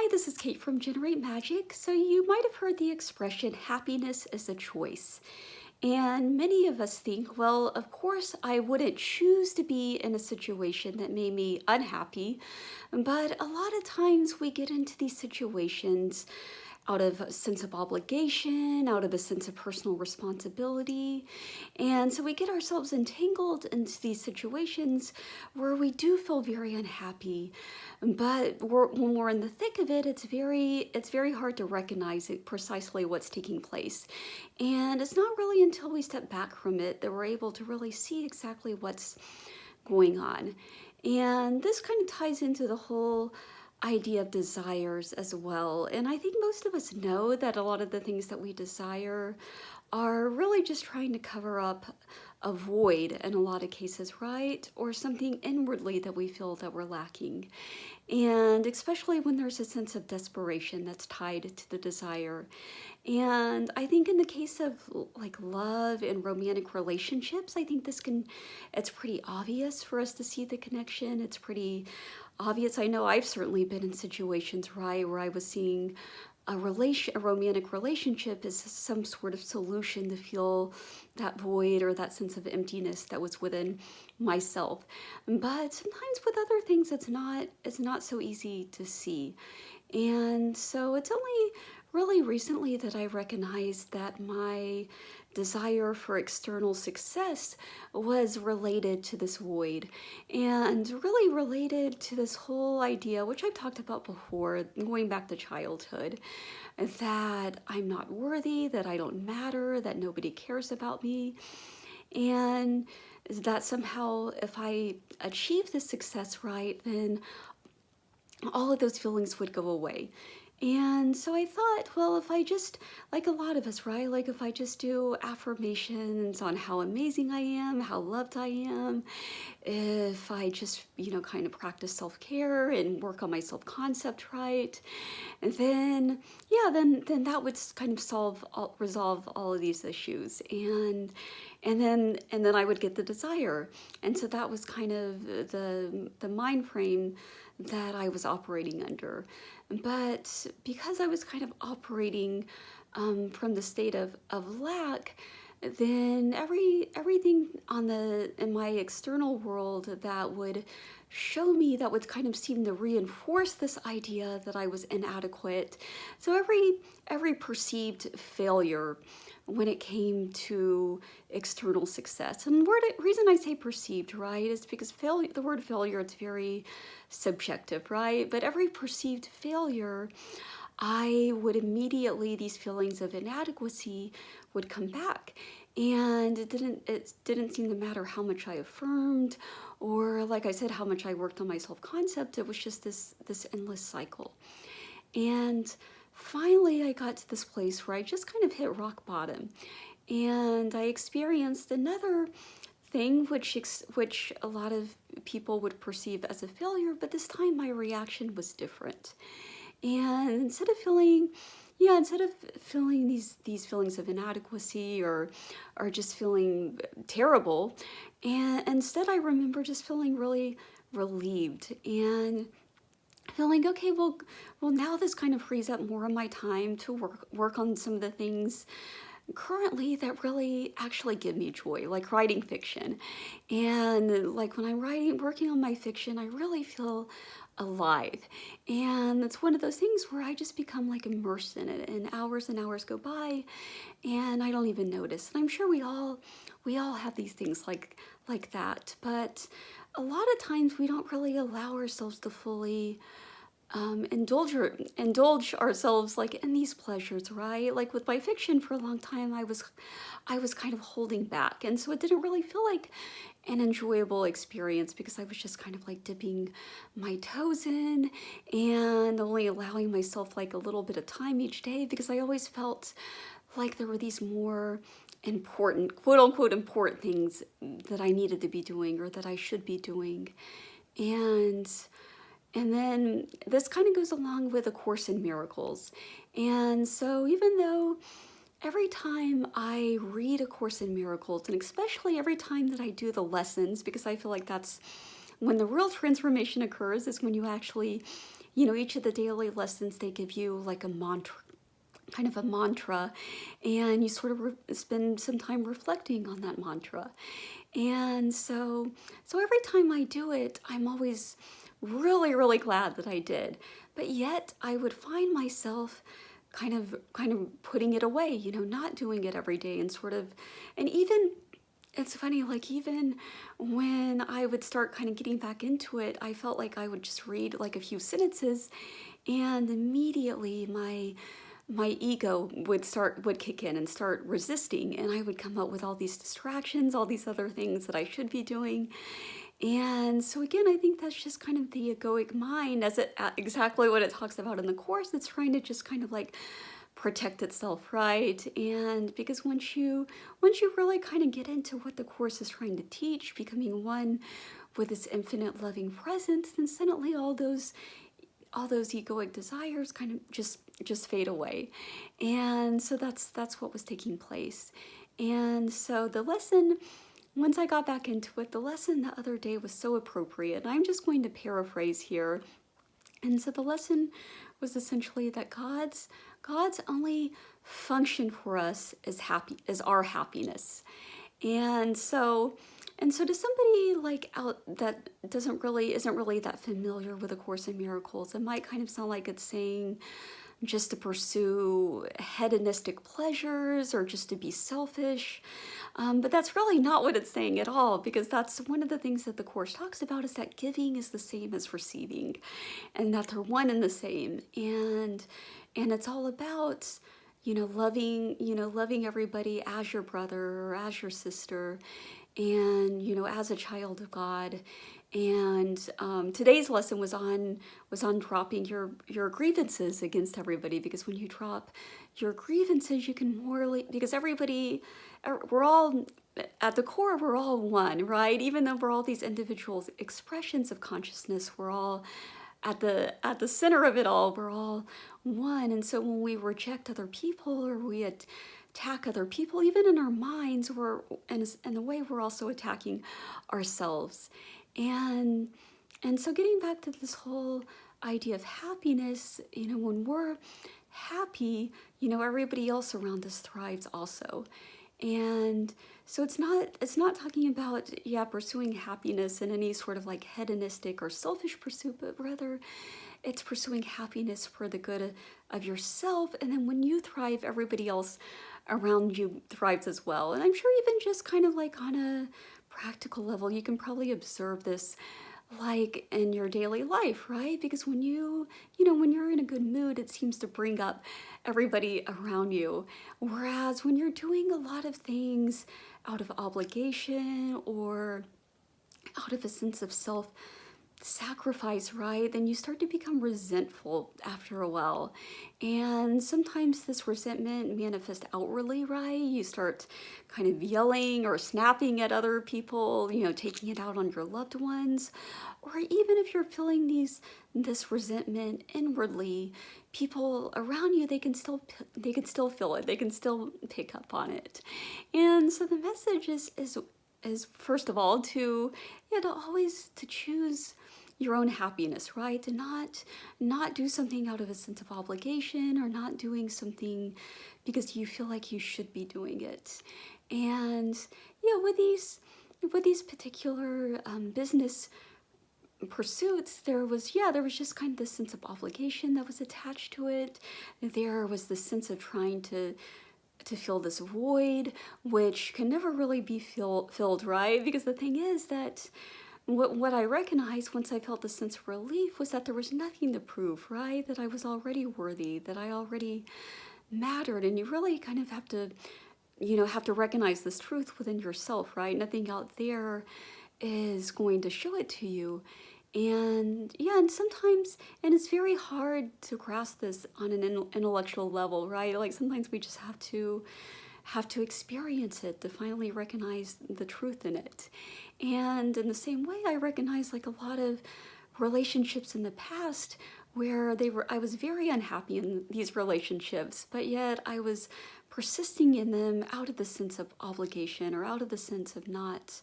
Hi, this is Kate from Generate Magic. So you might have heard the expression, happiness is a choice. And many of us think, well, of course, I wouldn't choose to be in a situation that made me unhappy. But a lot of times we get into these situations out of a sense of obligation, out of a sense of personal responsibility. And so we get ourselves entangled into these situations where we do feel very unhappy. But when we're in the thick of it, it's very hard to recognize it, precisely what's taking place. And it's not really until we step back from it that we're able to really see exactly what's going on. And this kind of ties into the whole idea of desires as well. And I think most of us know that a lot of the things that we desire are really just trying to cover up a void in a lot of cases, right? Or something inwardly that we feel that we're lacking. And especially when there's a sense of desperation that's tied to the desire. And I think in the case of like love and romantic relationships, I think it's pretty obvious for us to see the connection. It's pretty obvious. I know I've certainly been in situations, right, where I was seeing a romantic relationship as some sort of solution to feel that void or that sense of emptiness that was within myself. But sometimes with other things, it's not so easy to see. And so it's only really recently that I recognized that my desire for external success was related to this void, and really related to this whole idea, which I've talked about before, going back to childhood, that I'm not worthy, that I don't matter, that nobody cares about me, and that somehow if I achieve this success, right, then all of those feelings would go away. And so I thought, well, if I just, like a lot of us, right? Like if I just do affirmations on how amazing I am, how loved I am, if I just, kind of practice self-care and work on my self-concept, right? And then, yeah, then that would kind of resolve all of these issues. And then I would get the desire. And so that was kind of the mind frame that I was operating under. But because I was kind of operating from the state of lack, then everything in my external world that would show me, that would kind of seem to reinforce this idea that I was inadequate. So every perceived failure when it came to external success, and the reason I say perceived, right, is because the word failure, it's very subjective, right? But every perceived failure, I would immediately, these feelings of inadequacy would come back. And it didn't seem to matter how much I affirmed, or like I said, how much I worked on my self-concept. It was just this endless cycle. And finally, I got to this place where I just kind of hit rock bottom. And I experienced another thing which a lot of people would perceive as a failure, but this time my reaction was different. And instead of feeling these feelings of inadequacy or just feeling terrible, and instead I remember just feeling really relieved and feeling, okay, well now this kind of frees up more of my time to work on some of the things currently that really actually give me joy, like writing fiction. And like when I'm working on my fiction, I really feel alive. And it's one of those things where I just become like immersed in it, and hours go by and I don't even notice. And I'm sure we all have these things like that, but a lot of times we don't really allow ourselves to fully indulge ourselves like in these pleasures, right? Like with my fiction, for a long time I was kind of holding back, and so it didn't really feel like an enjoyable experience because I was just kind of like dipping my toes in and only allowing myself like a little bit of time each day, because I always felt like there were these more important, quote unquote important things that I needed to be doing or that I should be doing. And then this kind of goes along with A Course in Miracles. And so even though every time I read A Course in Miracles, and especially every time that I do the lessons, because I feel like that's when the real transformation occurs, is when you actually each of the daily lessons, they give you like a mantra, kind of a mantra, and you sort of spend some time reflecting on that mantra. And so every time I do it, I'm always really, really glad that I did. But yet I would find myself kind of putting it away, not doing it every day, and and even it's funny, like even when I would start kind of getting back into it, I felt like I would just read like a few sentences, and immediately my ego would kick in and start resisting, and I would come up with all these distractions, all these other things that I should be doing. And so again, I think that's just kind of the egoic mind, as exactly what it talks about in the course. It's trying to just kind of like protect itself, right? And because once you really kind of get into what the course is trying to teach, becoming one with its infinite loving presence, then suddenly all those egoic desires kind of just fade away. And so that's what was taking place. And so the lesson, once I got back into it, the lesson the other day was so appropriate. I'm just going to paraphrase here. And so the lesson was essentially that God's only function for us is our happiness. And so to somebody like out that isn't really that familiar with A Course in Miracles, it might kind of sound like it's saying just to pursue hedonistic pleasures or just to be selfish. But that's really not what it's saying at all, because that's one of the things that the Course talks about, is that giving is the same as receiving, and that they're one and the same. And it's all about, loving everybody as your brother or as your sister, and, as a child of God. And today's lesson was on dropping your grievances against everybody, because when you drop your grievances, you can because everybody, we're all, at the core, we're all one, right? Even though we're all these individual expressions of consciousness, we're all at the center of it all, we're all one. And so when we reject other people, or we attack other people, even in our minds, in a way, we're also attacking ourselves. And so getting back to this whole idea of happiness, when we're happy, everybody else around us thrives also. And so it's not talking about, pursuing happiness in any sort of like hedonistic or selfish pursuit, but rather it's pursuing happiness for the good of yourself. And then when you thrive, everybody else around you thrives as well. And I'm sure even just kind of like on a practical level, you can probably observe this like in your daily life, right? Because when when you're in a good mood, it seems to bring up everybody around you. Whereas when you're doing a lot of things out of obligation or out of a sense of self-sacrifice, right, then you start to become resentful after a while. And sometimes this resentment manifests outwardly, right? You start kind of yelling or snapping at other people, taking it out on your loved ones. Or even if you're feeling this resentment inwardly, people around you, they can still feel it. They can still pick up on it. And so the message is first of all to always to choose your own happiness, right? To not do something out of a sense of obligation, or not doing something because you feel like you should be doing it. And with these particular business pursuits, there was just kind of this sense of obligation that was attached to it. There was this sense of trying to fill this void, which can never really be filled, right? Because the thing is that what I recognized once I felt the sense of relief was that there was nothing to prove, right? That I was already worthy, that I already mattered. And you really kind of have to recognize this truth within yourself, right? Nothing out there is going to show it to you. And and sometimes, and it's very hard to grasp this on an intellectual level, right? Like sometimes we just have to experience it to finally recognize the truth in it. And in the same way, I recognize like a lot of relationships in the past where I was very unhappy in these relationships, but yet I was persisting in them out of the sense of obligation, or out of the sense of not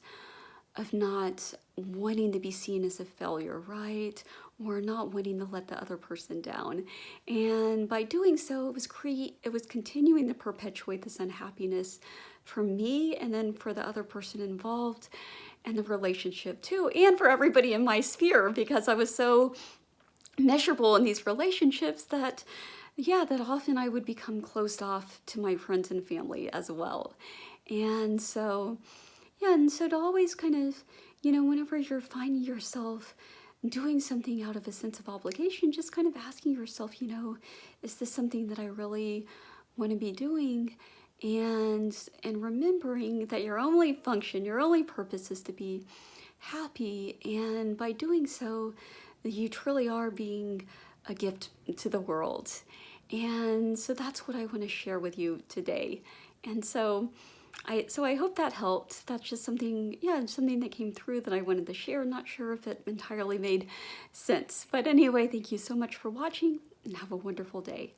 wanting to be seen as a failure, right? or not wanting to let the other person down. And by doing so, it was continuing to perpetuate this unhappiness for me, and then for the other person involved, and the relationship too, and for everybody in my sphere, because I was so measurable in these relationships that, yeah, that often I would become closed off to my friends and family as well. And so, yeah, and so to always kind of, whenever you're finding yourself doing something out of a sense of obligation, just kind of asking yourself, is this something that I really want to be doing? And remembering that your only function, your only purpose is to be happy. And by doing so, you truly are being a gift to the world. And so that's what I want to share with you today. And so I hope that helped. That's just something, yeah, something that came through that I wanted to share. Not sure if it entirely made sense. But anyway, thank you so much for watching, and have a wonderful day.